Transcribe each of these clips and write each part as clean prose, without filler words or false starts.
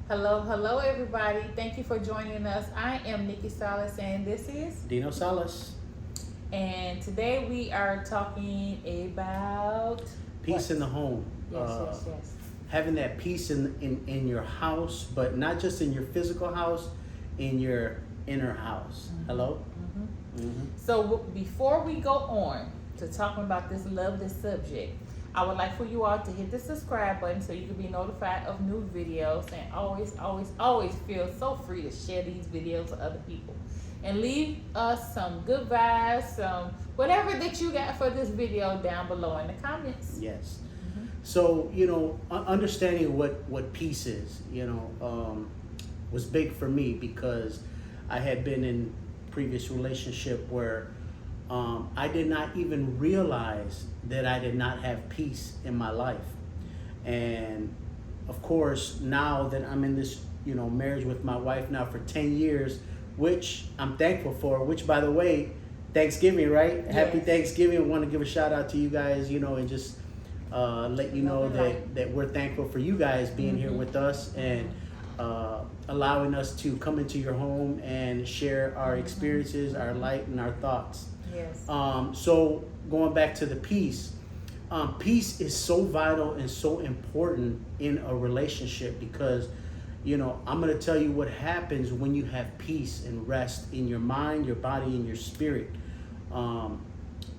Hello, everybody. Thank you for joining us. I am Nikki Salas, and this is. Dino Salas. And today we are talking about Peace in the home. Yes. Having that peace in your house, but not just in your physical house, in your inner house. Hello? So before we go on to talking about this lovely subject, I would like for you all to hit the subscribe button so you can be notified of new videos, and always feel so free to share these videos with other people. And leave us some good vibes, some whatever that you got for this video down below in the comments. Yes. So, understanding what peace is, was big for me because I had been in previous relationship where I did not even realize that I did not have peace in my life. And of course, now that I'm in this, marriage with my wife now for 10 years, which I'm thankful for, which by the way, Thanksgiving, right? Yes. Happy Thanksgiving. I want to give a shout out to you guys, and just let you know that we're thankful for you guys being here with us and allowing us to come into your home and share our experiences, our light, and our thoughts. Yes. So going back to the peace, peace is so vital and so important in a relationship because, I'm going to tell you what happens when you have peace and rest in your mind, your body, and your spirit.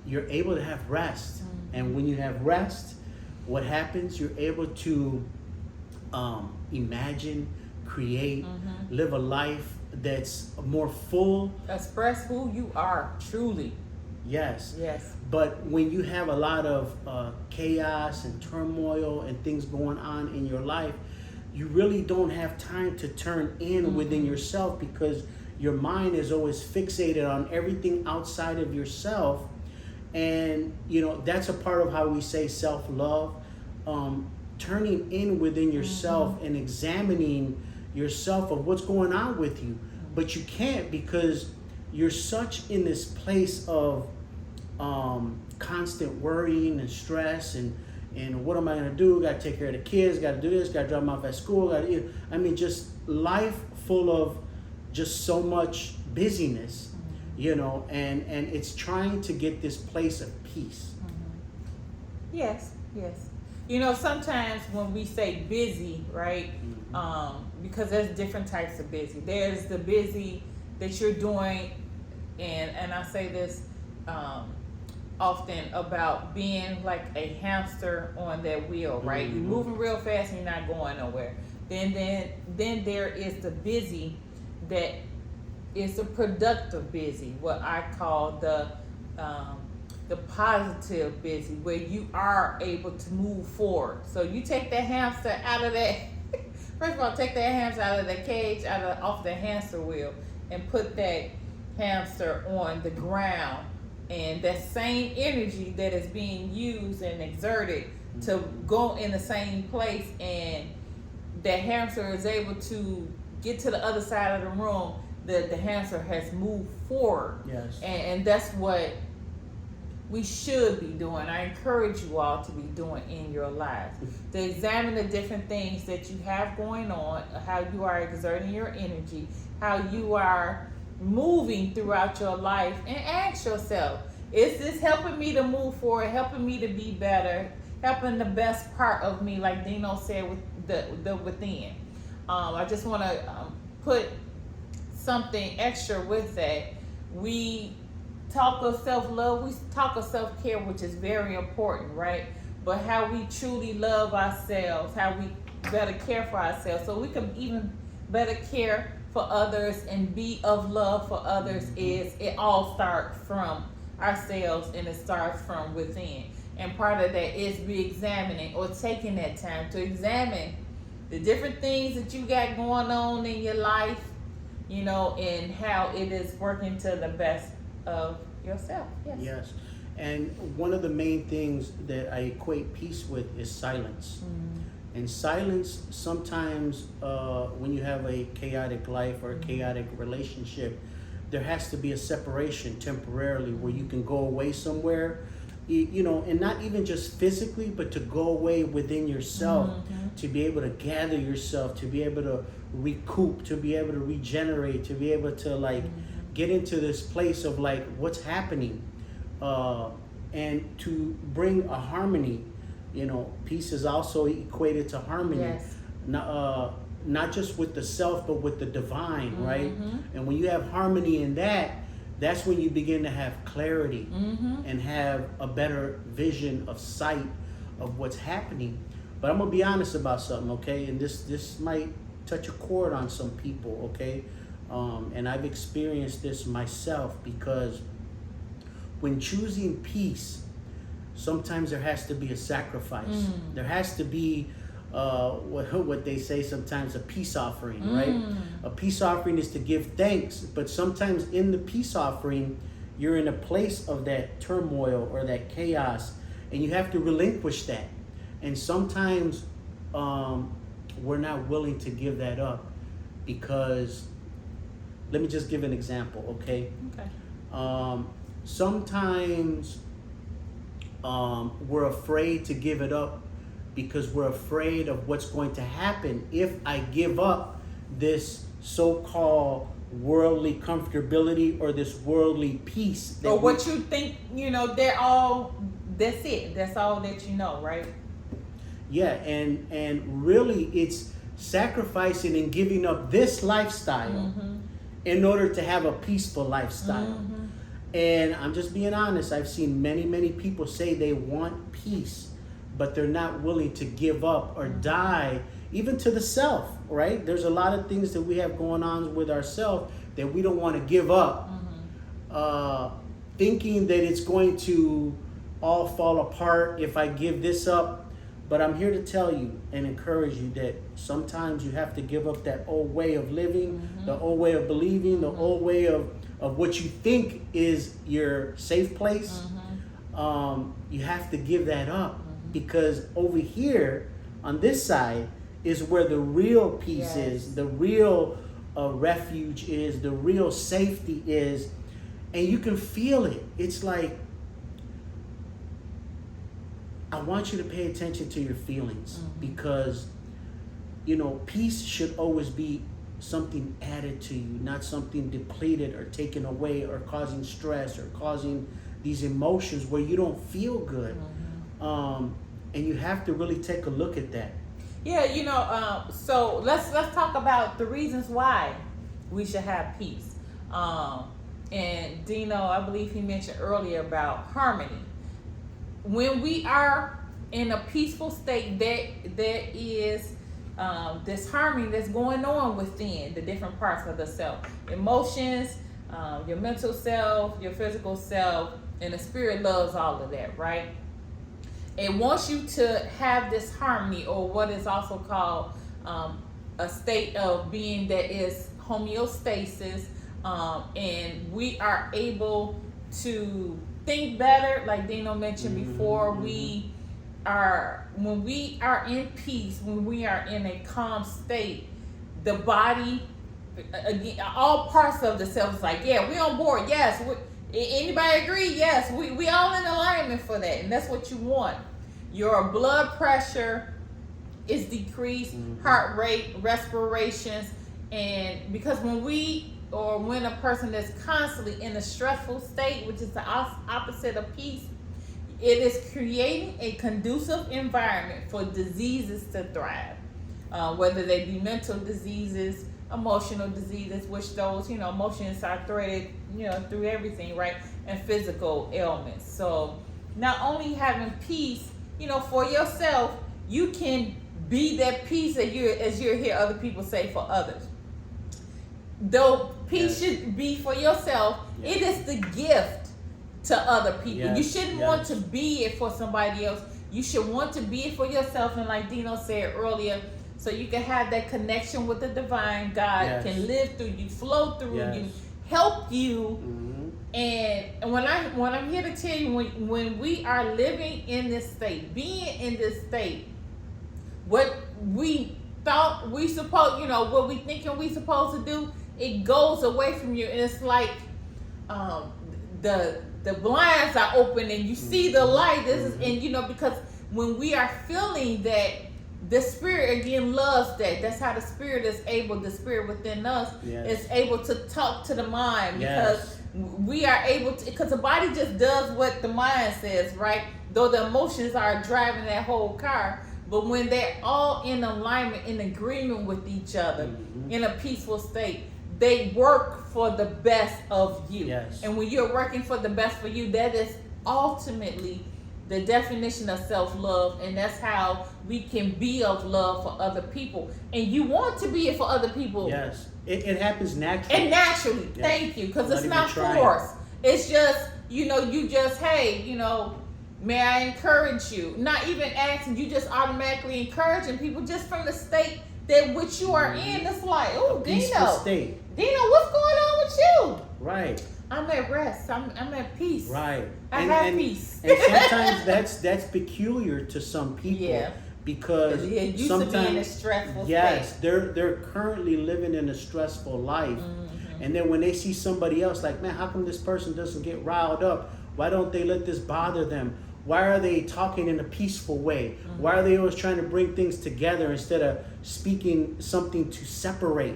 You're able to have rest. And when you have rest, what happens? You're able to imagine, create, live a life that's more full. Express who you are truly. Yes. Yes. But when you have a lot of chaos and turmoil and things going on in your life, you really don't have time to turn in within yourself because your mind is always fixated on everything outside of yourself. And, that's a part of how we say self-love, turning in within yourself and examining yourself of what's going on with you. But you can't because you're such in this place of constant worrying and stress and what am I going to do? Got to take care of the kids, got to do this, got to drop them off at school. Just life full of just so much busyness, and it's trying to get this place of peace. Yes. Sometimes when we say busy, right? Because there's different types of busy. There's the busy that you're doing, and I say this often about being like a hamster on that wheel, right? You're moving real fast and you're not going nowhere. Then there is the busy that is a productive busy, what I call the positive busy, where you are able to move forward. So you take that hamster out of that. First of all, take that hamster out of the cage, off the hamster wheel, and put that hamster on the ground. And that same energy that is being used and exerted to go in the same place, and that hamster is able to get to the other side of the room, the hamster has moved forward. Yes. And that's what we should be doing. I encourage you all to be doing in your lives. To examine the different things that you have going on, how you are exerting your energy, how you are moving throughout your life, and ask yourself, is this helping me to move forward, helping me to be better, helping the best part of me, like Dino said, with the within. I just want to put something extra with that. We talk of self-love, we talk of self-care, which is very important, right? But how we truly love ourselves, how we better care for ourselves, so we can even better care for others and be of love for others, is it all starts from ourselves and it starts from within. And part of that is re-examining or taking that time to examine the different things that you got going on in your life, and how it is working to the best of yourself. Yes. And one of the main things that I equate peace with is silence. And silence, sometimes when you have a chaotic life or a chaotic relationship, there has to be a separation temporarily where you can go away somewhere you know, and not even just physically, but to go away within yourself, to be able to gather yourself, to be able to recoup, to be able to regenerate, to be able to like get into this place of like what's happening, and to bring a harmony. You know, peace is also equated to harmony. Yes. Not just with the self, but with the divine, right? And when you have harmony in that, that's when you begin to have clarity and have a better vision of sight of what's happening. But I'm gonna be honest about something, okay? And this might touch a chord on some people, okay? And I've experienced this myself, because when choosing peace, sometimes there has to be a sacrifice. There has to be what they say sometimes, a peace offering, right? A peace offering is to give thanks, but sometimes in the peace offering, you're in a place of that turmoil or that chaos, and you have to relinquish that. And sometimes we're not willing to give that up, because, let me just give an example, okay? Sometimes we're afraid to give it up because we're afraid of what's going to happen if I give up this so-called worldly comfortability or this worldly peace. Or what you think, you know, that's it. That's all that you know, right? Yeah, and really it's sacrificing and giving up this lifestyle in order to have a peaceful lifestyle. And I'm just being honest, I've seen many people say they want peace, but they're not willing to give up or die, even to the self, right? There's a lot of things that we have going on with ourselves that we don't want to give up, thinking that it's going to all fall apart if I give this up. But I'm here to tell you and encourage you that sometimes you have to give up that old way of living, the old way of believing, the old way of what you think is your safe place. You have to give that up, because over here on this side is where the real peace is, the real refuge is, the real safety is, and you can feel it. It's like, I want you to pay attention to your feelings, because, you know, peace should always be something added to you, not something depleted or taken away or causing stress or causing these emotions where you don't feel good. And you have to really take a look at that. Yeah, you know, so let's talk about the reasons why we should have peace. And Dino, I believe he mentioned earlier about harmony. When we are in a peaceful state, there is this harmony that's going on within the different parts of the self. Emotions, your mental self, your physical self, and the spirit loves all of that, right? It wants you to have this harmony, or what is also called a state of being that is homeostasis, and we are able to think better, like Dino mentioned before. When we are in peace, when we are in a calm state, the body, again, all parts of the self is like, yeah, we on board. Yes, anybody agree? Yes, we all in alignment for that, and that's what you want. Your blood pressure is decreased, heart rate, respirations, and because when a person is constantly in a stressful state, which is the opposite of peace, it is creating a conducive environment for diseases to thrive, whether they be mental diseases, emotional diseases, which those, you know, emotions are threaded, you know, through everything, right? And physical ailments. So not only having peace, you know, for yourself, you can be that peace that as you hear other people say for others. Though peace should be for yourself, it is the gift to other people. You shouldn't want to be it for somebody else. You should want to be it for yourself. And like Dino said earlier, so you can have that connection with the divine. God can live through you, flow through you, help you. And when I'm here to tell you, when we are living in this state, being in this state, what we thought we supposed, you know, what we thinking we supposed to do, it goes away from you, and it's like the the blinds are open and you see the light. This is, and because when we are feeling that, the spirit again loves that. That's how the spirit is able, the spirit within us is able to talk to the mind, because we are able to, because the body just does what the mind says, right? Though the emotions are driving that whole car, but when they're all in alignment, in agreement with each other, in a peaceful state, they work for the best of you. Yes. And when you're working for the best for you, that is ultimately the definition of self-love, and that's how we can be of love for other people. And you want to be it for other people. Yes. It happens naturally. And naturally, thank you, because it's not trying. forced. It's just, you just, hey, may I encourage you? Not even asking, you just automatically encouraging people just from the state that which you are in. It's like, oh, Dino, what's going on with you? Right. I'm at rest. I'm at peace. Right. I have peace. And sometimes that's peculiar to some people. Yeah. Because used sometimes, to be in a stressful yes, state. they're currently living in a stressful life. And then when they see somebody else, like, man, how come this person doesn't get riled up? Why don't they let this bother them? Why are they talking in a peaceful way? Why are they always trying to bring things together instead of speaking something to separate,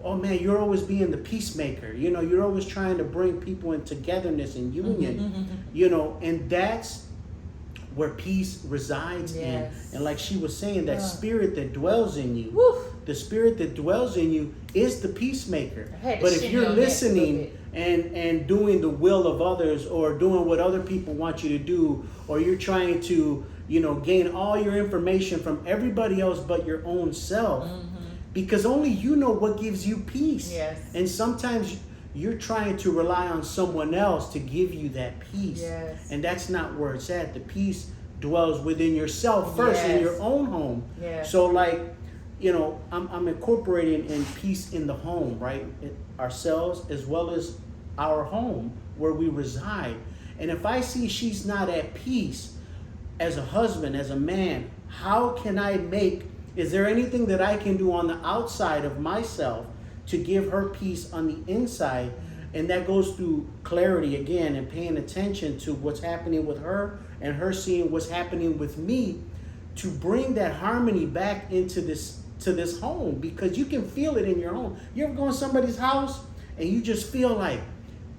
Oh man, you're always being the peacemaker. You're always trying to bring people in togetherness and union. And that's where peace resides in. And like she was saying, that spirit that dwells in you, the spirit that dwells in you is the peacemaker. But if you're listening and doing the will of others, or doing what other people want you to do, or you're trying to, gain all your information from everybody else but your own self, because only you know what gives you peace. Yes. And sometimes you're trying to rely on someone else to give you that peace. Yes. And that's not where it's at. The peace dwells within yourself first, in your own home. Yes. So like, I'm incorporating in peace in the home, right? Ourselves as well as our home where we reside. And if I see she's not at peace as a husband, as a man, how can I is there anything that I can do on the outside of myself to give her peace on the inside? And that goes through clarity again, and paying attention to what's happening with her, and her seeing what's happening with me, to bring that harmony back into this home, because you can feel it in your home. You ever go in somebody's house and you just feel like,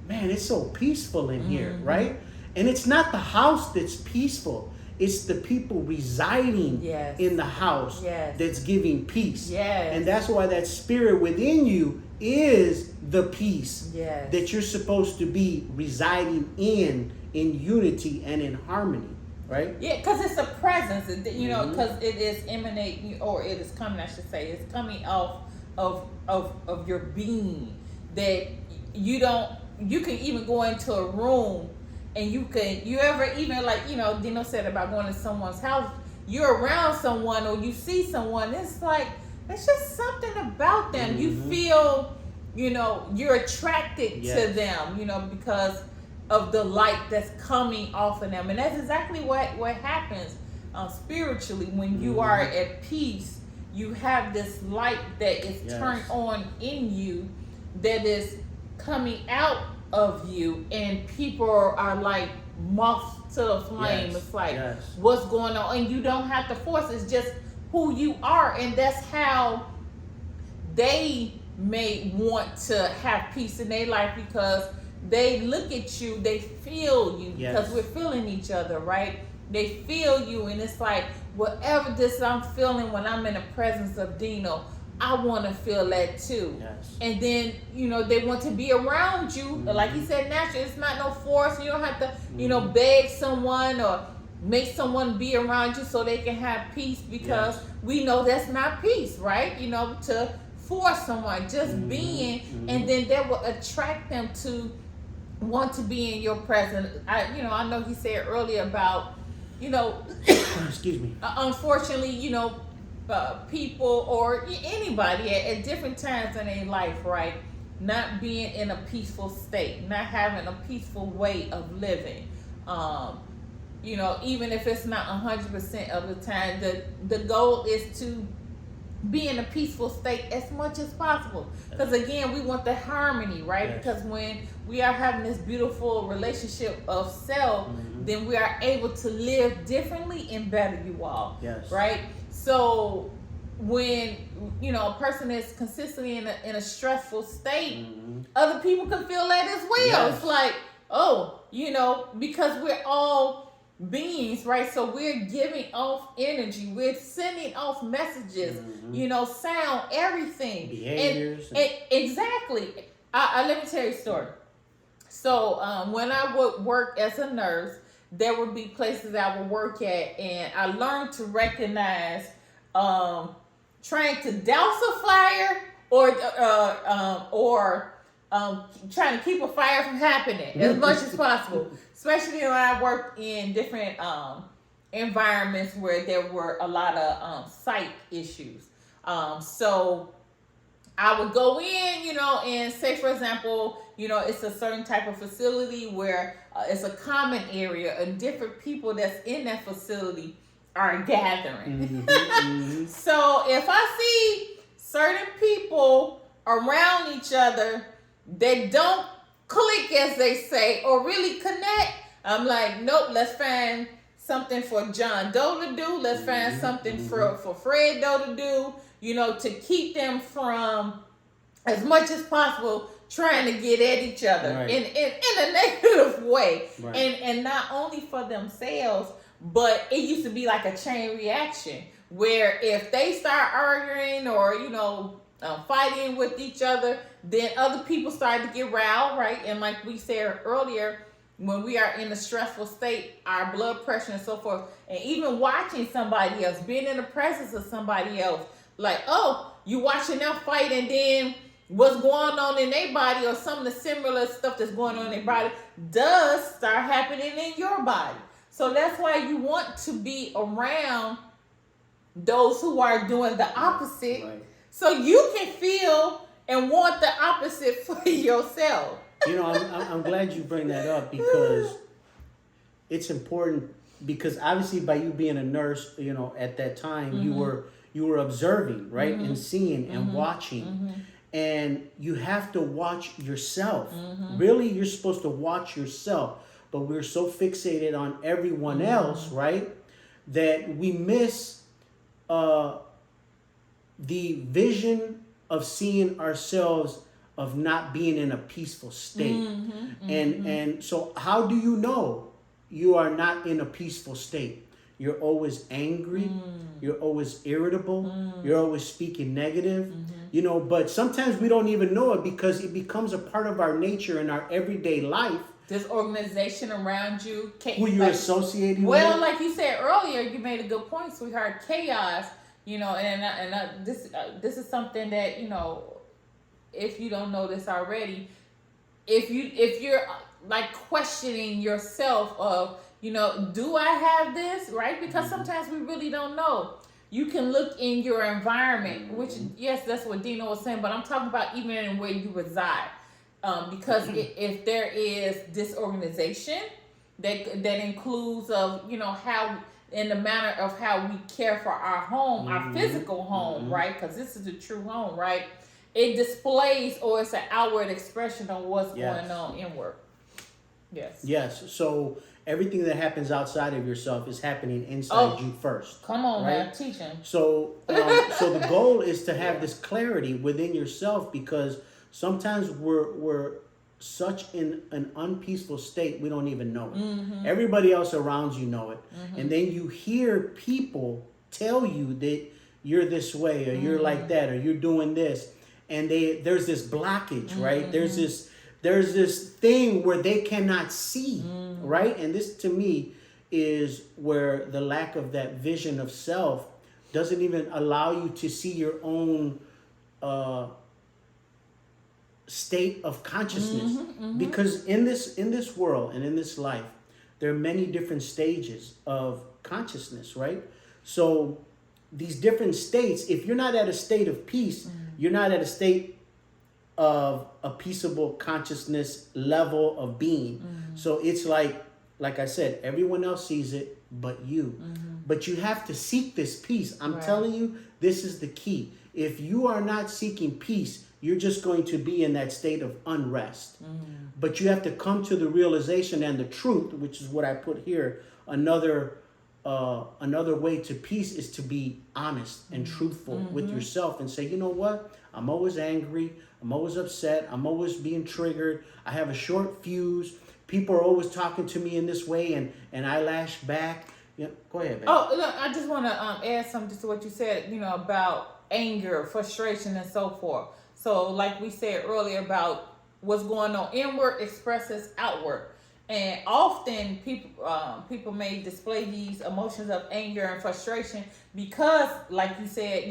man, it's so peaceful in here, right? And it's not the house that's peaceful. It's the people residing in the house that's giving peace. Yes. And that's why that spirit within you is the peace that you're supposed to be residing in unity and in harmony, right? Yeah, because it's a presence, because it is emanating, or it is coming, I should say, it's coming off of your being, that you can even go into a room. And you ever even, like, Dino said about going to someone's house, you're around someone or you see someone, it's like, it's just something about them. You feel, you're attracted to them, because of the light that's coming off of them. And that's exactly what happens spiritually. When you are at peace, you have this light that is turned on in you, that is coming out of you, and people are like moths to the flame. It's like, what's going on? And you don't have to force, it's just who you are. And that's how they may want to have peace in their life, because they look at you, they feel you, because we're feeling each other, right? They feel you, and it's like, whatever this I'm feeling when I'm in the presence of Dino, I want to feel that too. And then, they want to be around you. Like he said, naturally, it's not no force. You don't have to, beg someone or make someone be around you so they can have peace, because we know that's not peace, right? To force someone, just being, and then that will attract them to want to be in your presence. I know he said earlier about, excuse me. Unfortunately, people or anybody at different times in their life, right, not being in a peaceful state, not having a peaceful way of living. Even if it's not 100% of the time, the goal is to be in a peaceful state as much as possible. Because again, we want the harmony, right? Yes. Because when we are having this beautiful relationship of self, then we are able to live differently and better, you all. Yes. Right? So when a person is consistently in a stressful state, other people can feel that as well. Yes. It's like, oh, because we're all beings, right? So we're giving off energy, we're sending off messages, sound, everything, behaviors, and exactly. Let me tell you a story. So when I would work as a nurse, there would be places I would work at, and I learned to recognize trying to douse a fire or trying to keep a fire from happening as much as possible. Especially when I worked in different environments where there were a lot of psych issues. So I would go in, and say, for example, it's a certain type of facility where it's a common area and different people that's in that facility are gathering. So if I see certain people around each other that don't click, as they say, or really connect, I'm like, nope, let's find something for John Doe to do. Let's find something for Fred Doe to do, to keep them from, as much as possible, trying to get at each other in a negative way. Right. And not only for themselves, but it used to be like a chain reaction where if they start arguing or, fighting with each other, then other people start to get riled, right? And like we said earlier, when we are in a stressful state, our blood pressure and so forth, and even watching somebody else, being in the presence of somebody else, like, oh, you watching them fight, and then what's going on in their body or some of the similar stuff that's going on in their body does start happening in your body. So that's why you want to be around those who are doing the opposite, so you can feel and want the opposite for yourself. I'm glad you bring that up, because it's important, because obviously by you being a nurse, at that time you were observing, right? And seeing and watching. And you have to watch yourself. Really, you're supposed to watch yourself. But we're so fixated on everyone else, right? That we miss the vision of seeing ourselves, of not being in a peaceful state. And so how do you know you are not in a peaceful state? You're always angry. You're always irritable. You're always speaking negative. But sometimes we don't even know it, because it becomes a part of our nature in our everyday life. This organization around you, who you're associating with. Well, like you said earlier, you made a good point, sweetheart. Chaos, this is something that, if you don't know this already, if you're like questioning yourself of, do I have this, right? Because sometimes we really don't know. You can look in your environment, which, yes, that's what Dino was saying, but I'm talking about even in where you reside. Because if there is disorganization that includes of, how, in the manner of how we care for our home, our physical home, right? Because this is the true home, right? It displays, or it's an outward expression of what's going on inward. Yes. So everything that happens outside of yourself is happening inside you first. Come on, man, teach him. So the goal is to have this clarity within yourself, because sometimes we're such in an unpeaceful state, we don't even know it. Everybody else around you know it. And then you hear people tell you that you're this way, or you're like that, or you're doing this. And there's this blockage, right? There's this thing where they cannot see, right? And this, to me, is where the lack of that vision of self doesn't even allow you to see your own state of consciousness. Because in this world and in this life, there are many different stages of consciousness, right? So these different states, if you're not at a state of peace, you're not at a state of a peaceable consciousness level of being. So it's like I said, everyone else sees it but you. But you have to seek this peace. I'm telling you, this is the key. If you are not seeking peace, you're just going to be in that state of unrest. But you have to come to the realization and the truth, which is what I put here. Another way to peace is to be honest and truthful with yourself and say, you know what? I'm always angry. I'm always upset. I'm always being triggered. I have a short fuse. People are always talking to me in this way, and I lash back. Yeah, go ahead, baby. Oh, look, I just want to add something to what you said, about anger, frustration, and so forth. So, like we said earlier about what's going on inward expresses outward. And often people may display these emotions of anger and frustration because, like you said,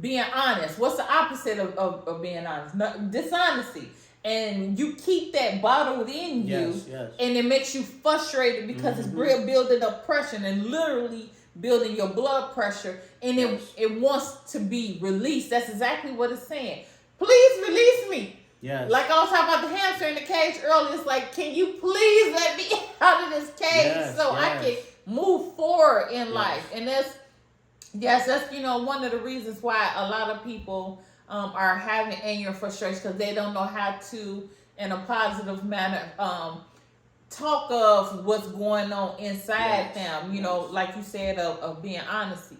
being honest. What's the opposite of being honest? Dishonesty. And you keep that bottled in you, and it makes you frustrated because it's building up pressure and literally building your blood pressure, and it wants to be released. That's exactly what it's saying. Please release me. Yes. Like I was talking about the hamster in the cage earlier. It's like, can you please let me out of this cage I can move forward in life? And that's one of the reasons why a lot of people are having anger and frustration, because they don't know how to, in a positive manner, talk of what's going on inside them. Like you said, of being honest.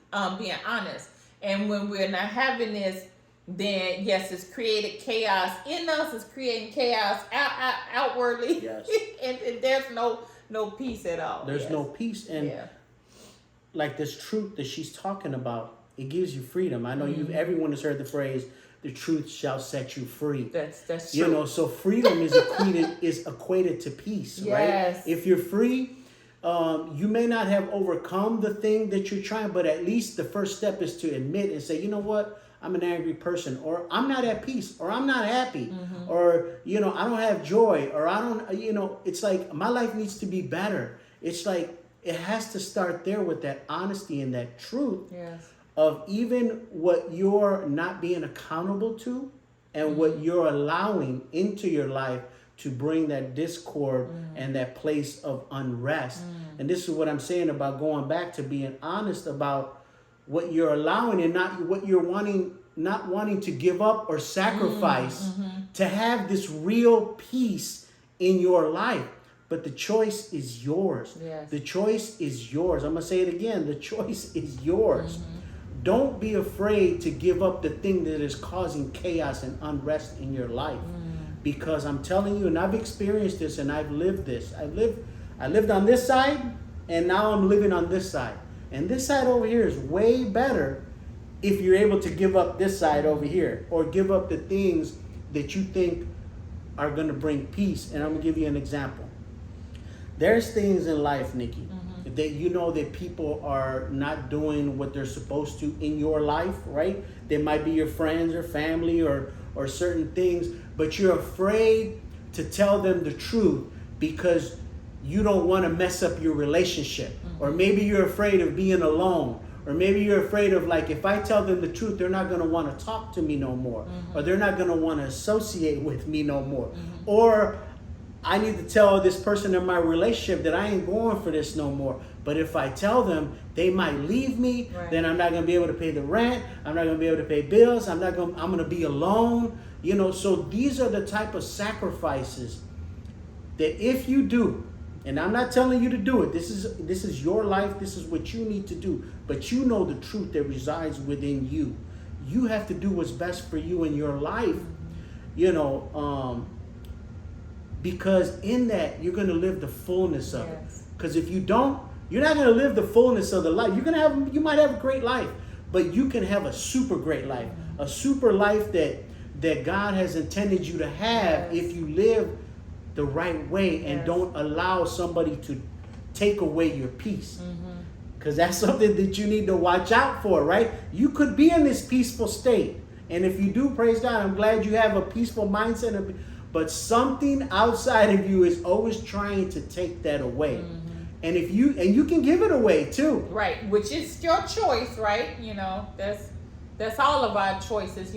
And when we're not having this, then yes, it's created chaos in us. It's creating chaos outwardly. Yes. and there's no peace at all. There's no peace, and like this truth that she's talking about, it gives you freedom. I know everyone has heard the phrase, "The truth shall set you free." That's true. So freedom is equated to peace, right? If you're free, you may not have overcome the thing that you're trying, but at least the first step is to admit and say, you know what? I'm an angry person, or I'm not at peace, or I'm not happy, or, I don't have joy, or I don't, it's like my life needs to be better. It's like it has to start there with that honesty and that truth of even what you're not being accountable to and what you're allowing into your life to bring that discord and that place of unrest. And this is what I'm saying about going back to being honest about what you're allowing and not what you're not wanting to give up or sacrifice to have this real peace in your life. But the choice is yours. The choice is yours. I'm going to say it again. The choice is yours. Don't be afraid to give up the thing that is causing chaos and unrest in your life. Because I'm telling you, and I've experienced this and I've lived this. I lived on this side, and now I'm living on this side. And this side over here is way better if you're able to give up this side over here, or give up the things that you think are going to bring peace. And I'm going to give you an example. There's things in life, Nikki, that that people are not doing what they're supposed to in your life, right? They might be your friends or family or certain things, but you're afraid to tell them the truth because you don't want to mess up your relationship. Or maybe you're afraid of being alone. Or maybe you're afraid of, like, if I tell them the truth, they're not going to want to talk to me no more. Or they're not going to want to associate with me no more. Or I need to tell this person in my relationship that I ain't going for this no more. But if I tell them, they might leave me. Then I'm not going to be able to pay the rent. I'm not going to be able to pay bills. I'm going to be alone. So these are the type of sacrifices that if you do, and I'm not telling you to do it. This is your life. This is what you need to do. But you know the truth that resides within you. You have to do what's best for you in your life. Because in that you're going to live the fullness of it. Because if you don't, you're not going to live the fullness of the life. You might have a great life, but you can have a super great life, a super life that God has intended you to have if you live the right way and don't allow somebody to take away your peace. Because that's something that you need to watch out for, right? You could be in this peaceful state. And if you do, praise God, I'm glad you have a peaceful mindset. But something outside of you is always trying to take that away. And you can give it away too. Right, which is your choice, right? That's all of our choices,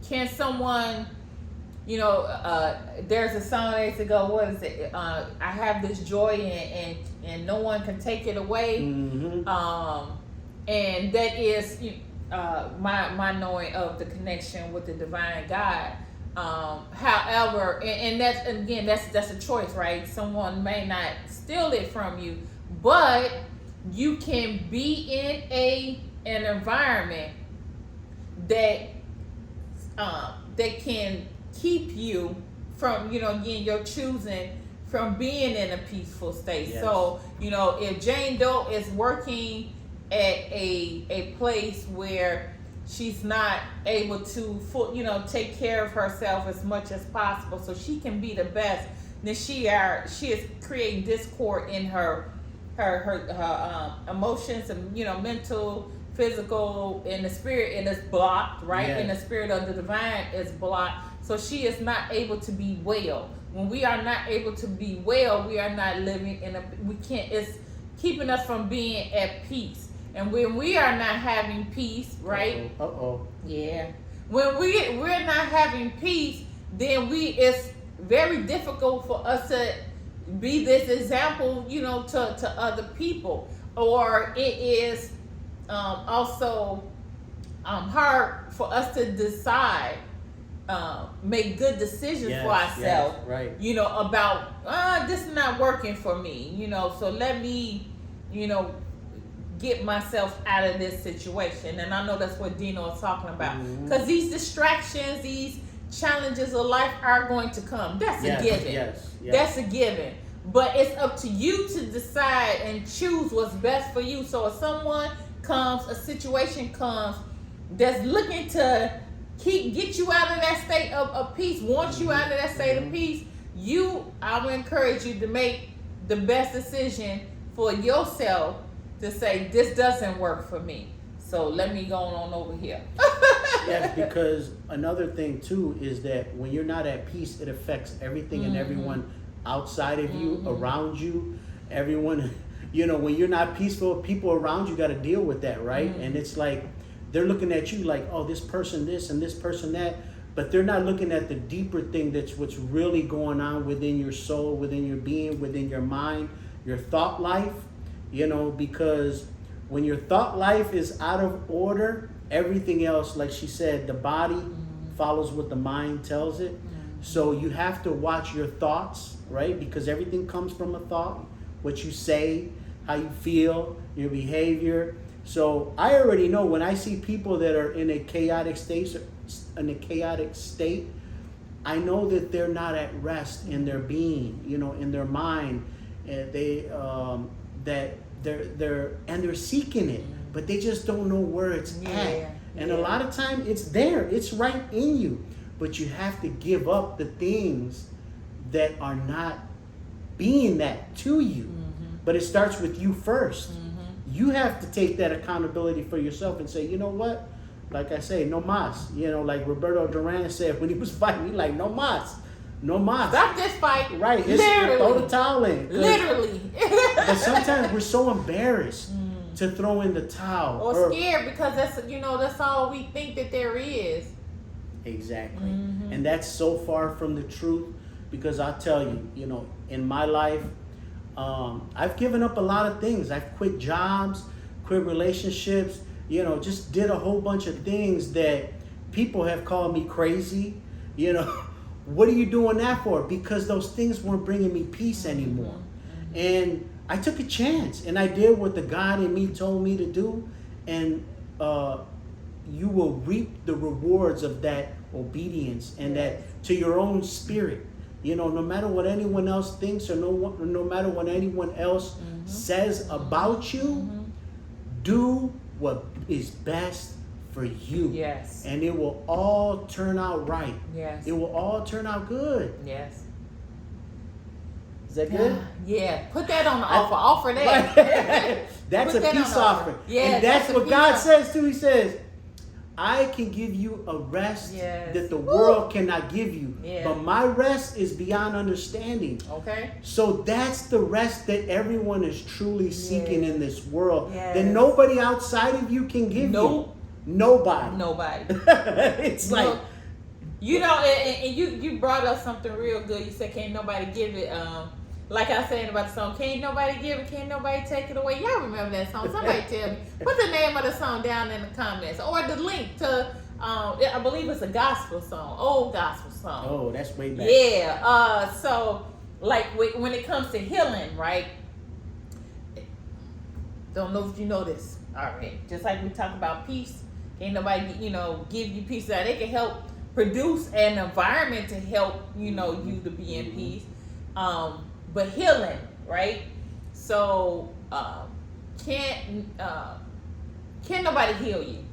Can someone there's a song that used to go, what is it? I have this joy and no one can take it away. Mm-hmm. And that is my knowing of the connection with the divine God. However, and that's, again, that's a choice, right? Someone may not steal it from you, but you can be in an environment that can keep you from, again, your choosing, from being in a peaceful state. Yes. So, if Jane Doe is working at a place where she's not able to take care of herself as much as possible so she can be the best, then she is creating discord in her emotions and mental, physical, and the spirit, and it's blocked, right? Yes. And the spirit of the divine is blocked, so she is not able to be well. When we are not able to be well, we are not living it's keeping us from being at peace. And when we are not having peace, right? Yeah. When we're not having peace, then it's very difficult for us to be this example, to other people. Or it is also hard for us to decide, make good decisions for ourselves. Yes, right. About this is not working for me. So let me, get myself out of this situation. And I know that's what Dino is talking about. Because these distractions, these challenges of life are going to come. That's a given. Yes. That's a given. But it's up to you to decide and choose what's best for you. So if a situation comes that's looking to get you out of that state of peace, wants you out of that state of peace, I would encourage you to make the best decision for yourself, to say, this doesn't work for me, so let me go on over here. Yes, because another thing too is that when you're not at peace, it affects everything and everyone outside of you, around you, everyone. When you're not peaceful, people around you got to deal with that, right? And it's like they're looking at you like, oh, this person this and this person that, but they're not looking at the deeper thing, that's what's really going on within your soul, within your being, within your mind, your thought life. Because when your thought life is out of order, everything else, like she said, the body follows what the mind tells it. So you have to watch your thoughts, right? Because everything comes from a thought, what you say, how you feel, your behavior. So I already know when I see people that are in a chaotic state, I know that they're not at rest in their being, in their mind. They're seeking it, but they just don't know where it's at. And a lot of time it's there, it's right in you, but you have to give up the things that are not being that to you. But it starts with you first. You have to take that accountability for yourself and say, you know what? Like I say, no mas. Like Roberto Duran said when he was fighting, he like, no mas. No mas. Stop this fight. Right. Throw the towel in. Literally. But sometimes we're so embarrassed to throw in the towel. Or scared because that's all we think that there is. Exactly. And that's so far from the truth, because I'll tell you, in my life, I've given up a lot of things. I've quit jobs, quit relationships, just did a whole bunch of things that people have called me crazy. What are you doing that for? Because those things weren't bringing me peace anymore. And I took a chance and I did what the God in me told me to do. And you will reap the rewards of that obedience and that to your own spirit. No matter what anyone else thinks or no matter what anyone else says about you, do what is best for you. Yes. And it will all turn out right. Yes. It will all turn out good. Yes. Is that good? Yeah. Put that on the offer. Offer that. That's Put a that peace on the offering. Yeah, and that's what a God peace says too. He says, I can give you a rest that the world cannot give you. Yeah. But my rest is beyond understanding. Okay. So that's the rest that everyone is truly seeking in this world. Yes. That nobody outside of you can give you. Nope. Nobody. Nobody. It's like You know, and you brought up something real good. You said, can't nobody give it, like I was saying about the song, can't nobody give it, can't nobody take it away. Y'all remember that song? Somebody tell me. Put the name of the song down in the comments. Or the link to, I believe it's a gospel song, old gospel song. Oh, that's way back. Yeah, so, like, when it comes to healing, right? Don't know if you know this. All right. Just like we talk about peace, can't nobody, give you peace. That they can help produce an environment to help, you to be in peace. But healing, right? So, can't nobody heal you.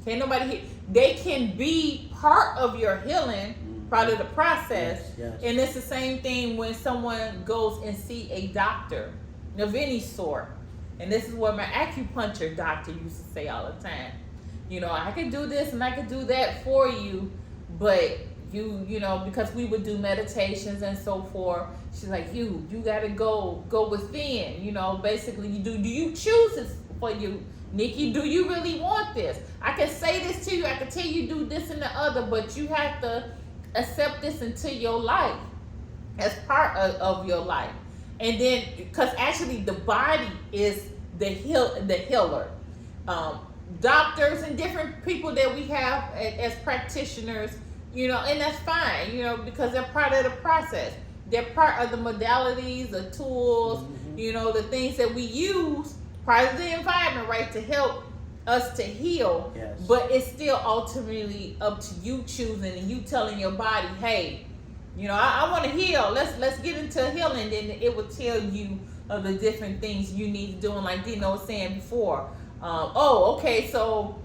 Can't nobody heal. They can be part of your healing, part of the process. Yes. And it's the same thing when someone goes and see a doctor of any sort. And this is what my acupuncture doctor used to say all the time. I can do this and I can do that for you, but because we would do meditations and so forth. She's like, you gotta go within. Basically, do you choose this for you, Nikki? Do you really want this? I can say this to you. I can tell you do this and the other, but you have to accept this into your life as part of your life. And then, because actually the body is the healer. Doctors and different people that we have as practitioners, and that's fine, because they're part of the process. They're part of the modalities, the tools, the things that we use, part of the environment, right, to help us to heal. Yes. But it's still ultimately up to you choosing and you telling your body, hey, I want to heal. Let's get into healing. Then it will tell you of the different things you need to do. And like Dino was saying before, okay, so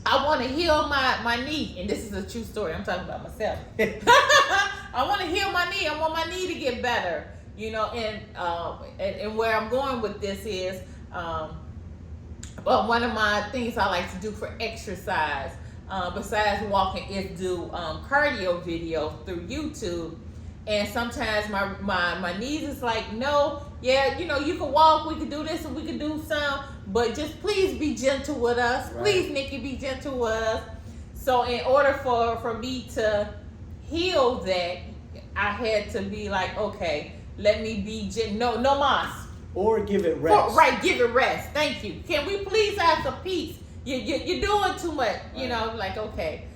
I want to heal my knee. And this is a true story. I'm talking about myself. I want to heal my knee. I want my knee to get better. And where I'm going with this is, one of my things I like to do for exercise, besides walking, is do cardio videos through YouTube. And sometimes my knees is like, no, yeah, you can walk, we can do this, and we can do some, but just please be gentle with us. Right. Please, Nikki, be gentle with us. So in order for me to heal that, I had to be like, okay, let me be gentle. No mas. Or give it rest. Right, give it rest. Thank you. Can we please have some peace? You're doing too much. Right. Like, okay.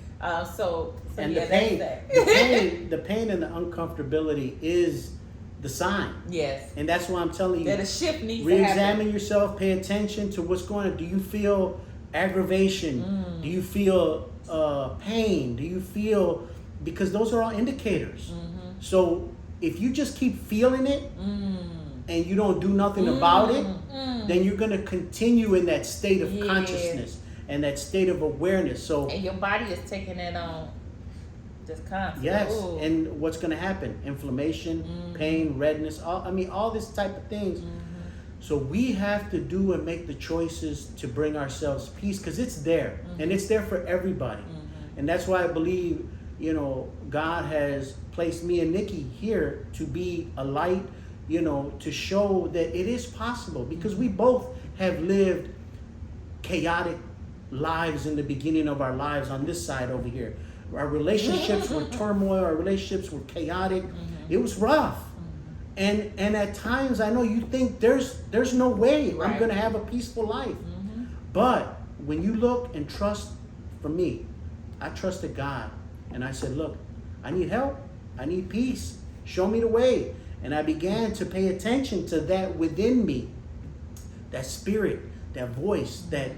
So and yeah, the pain, that's the pain and the uncomfortability is the sign. Yes. And that's why I'm telling you that a shift needs to happen. Re-examine yourself. Pay attention to what's going on. Do you feel aggravation? Do you feel pain? Do you feel, because those are all indicators. So if you just keep feeling it and you don't do nothing about it, then you're going to continue in that state of consciousness and that state of awareness. So and your body is taking it on just constantly. Yes. Ooh. And what's going to happen? Inflammation, pain, redness, all this type of things. So we have to do and make the choices to bring ourselves peace, because it's there and it's there for everybody. And that's why I believe, God has placed me and Nikki here to be a light, to show that it is possible, because we both have lived chaotic lives in the beginning of our lives on this side over here. Our relationships were turmoil, our relationships were chaotic. It was rough. And at times I know you think there's no way I'm going to have a peaceful life. But when you look and trust, for me, I trusted God, and I said, look, I need help. I need peace. Show me the way. And I began to pay attention to that within me, that spirit, that voice, that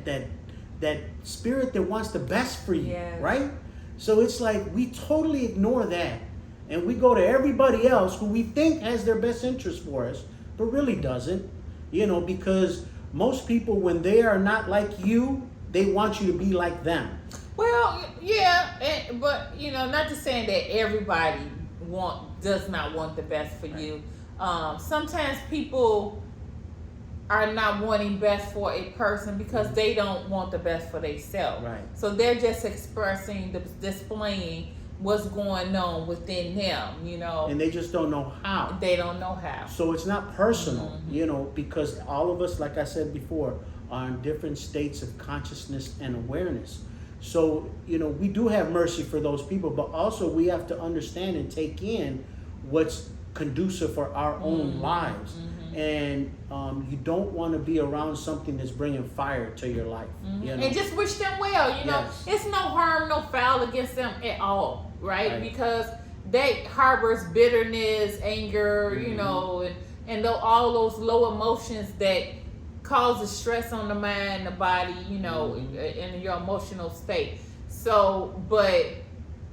spirit that wants the best for you, right? So it's like we totally ignore that, and we go to everybody else who we think has their best interest for us, but really doesn't, because most people, when they are not like you, they want you to be like them. Well, yeah, but not to say that everybody does not want the best for you. Sometimes people are not wanting best for a person because they don't want the best for themselves. Right. So they're just displaying what's going on within them, And they just don't know how. They don't know how. So it's not personal, because all of us, like I said before, are in different states of consciousness and awareness. So, we do have mercy for those people, but also we have to understand and take in what's conducive for our own lives. And you don't want to be around something that's bringing fire to your life. And just wish them well. Yes. It's no harm, no foul against them at all, right? Because they harbors bitterness, anger, and all those low emotions that causes stress on the mind, the body, in your emotional state. So, but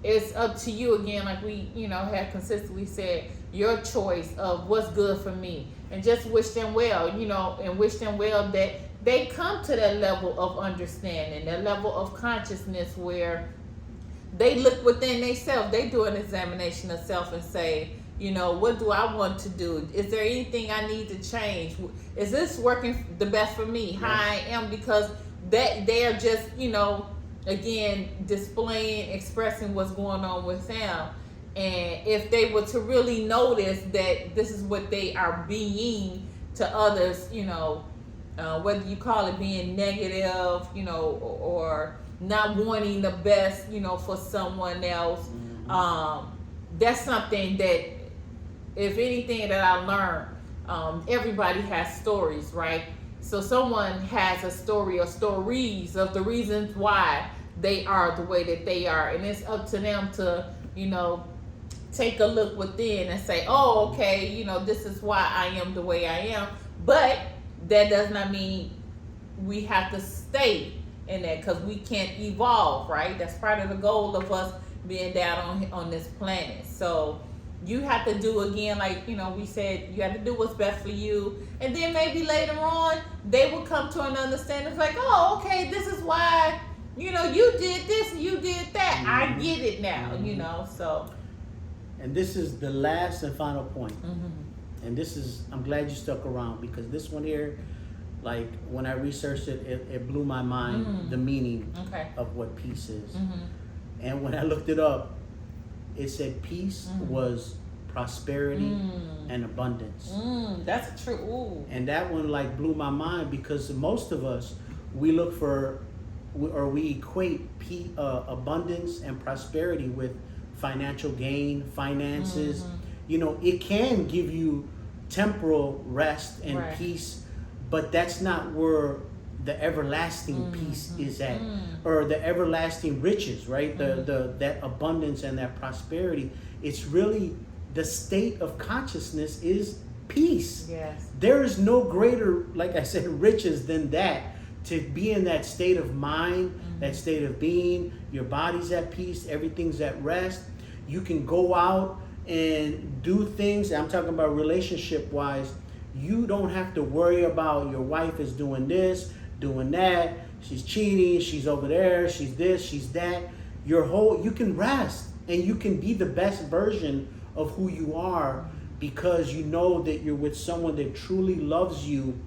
it's up to you again, like we, have consistently said, your choice of what's good for me. And just wish them well, and wish them well that they come to that level of understanding, that level of consciousness where they look within themselves. They do an examination of self and say, what do I want to do? Is there anything I need to change? Is this working the best for me? How I am? Because they are just, again, displaying, expressing what's going on with them. And if they were to really notice that this is what they are being to others, whether you call it being negative, or not wanting the best, for someone else, that's something that, if anything that I learned, everybody has stories, right? So someone has a story or stories of the reasons why they are the way that they are. And it's up to them to, take a look within and say, oh, okay, this is why I am the way I am. But that does not mean we have to stay in that, because we can't evolve, right? That's part of the goal of us being down on this planet. So you have to do, again, like, we said, you have to do what's best for you. And then maybe later on, they will come to an understanding. It's like, oh, okay, this is why, you did this, you did that. I get it now, so. And this is the last and final point. And I'm glad you stuck around, because this one here, like, when I researched it, it blew my mind, the meaning of what peace is. And when I looked it up, it said peace was prosperity and abundance. That's true. Ooh. And that one, like, blew my mind, because most of us, we look for, or we equate abundance and prosperity with financial gain, finances. It can give you temporal rest and peace, but that's not where the everlasting peace is at, or the everlasting riches, right? That abundance and that prosperity. It's really the state of consciousness is peace. Yes. There is no greater, like I said, riches than that. To be in that state of mind, that state of being, your body's at peace, everything's at rest. You can go out and do things. I'm talking about relationship wise. You don't have to worry about your wife is doing this, doing that. She's cheating. She's over there. She's this. She's that. You can rest, and you can be the best version of who you are, because you know that you're with someone that truly loves you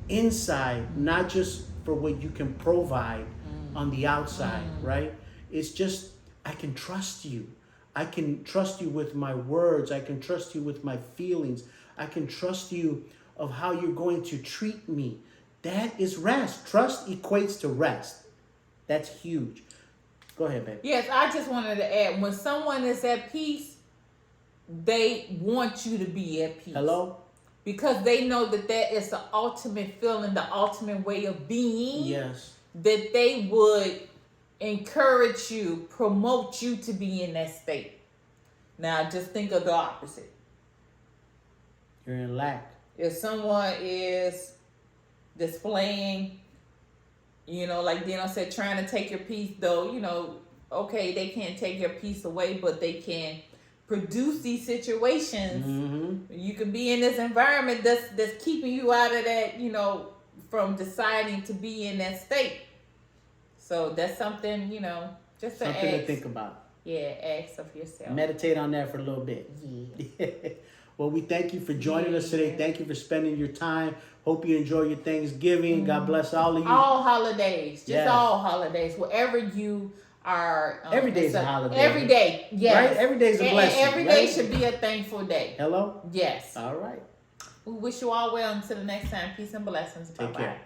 inside, not just for what you can provide on the outside, right? It's just, I can trust you. I can trust you with my words. I can trust you with my feelings. I can trust you of how you're going to treat me. That is rest. Trust equates to rest. That's huge. Go ahead, babe. Yes, I just wanted to add, when someone is at peace, they want you to be at peace. Hello? Because they know that is the ultimate feeling, the ultimate way of being. Yes. That they would encourage you, promote you to be in that state. Now, just think of the opposite. You're in lack. If someone is displaying, like Dino said, trying to take your peace, though, okay, they can't take your peace away, but they can produce these situations. You can be in this environment that's keeping you out of that, from deciding to be in that state. So that's something, just something to think about. Yeah, ask of yourself. Meditate on that for a little bit. Yeah. Well, we thank you for joining us today. Thank you for spending your time. Hope you enjoy your Thanksgiving. God bless all of you. All holidays. Just all holidays. Wherever you are. Every day is a holiday. Every day. Yes. Right? Every day is a blessing. Every day should be a thankful day. Hello? Yes. All right. We wish you all well until the next time. Peace and blessings. Take Bye-bye. care.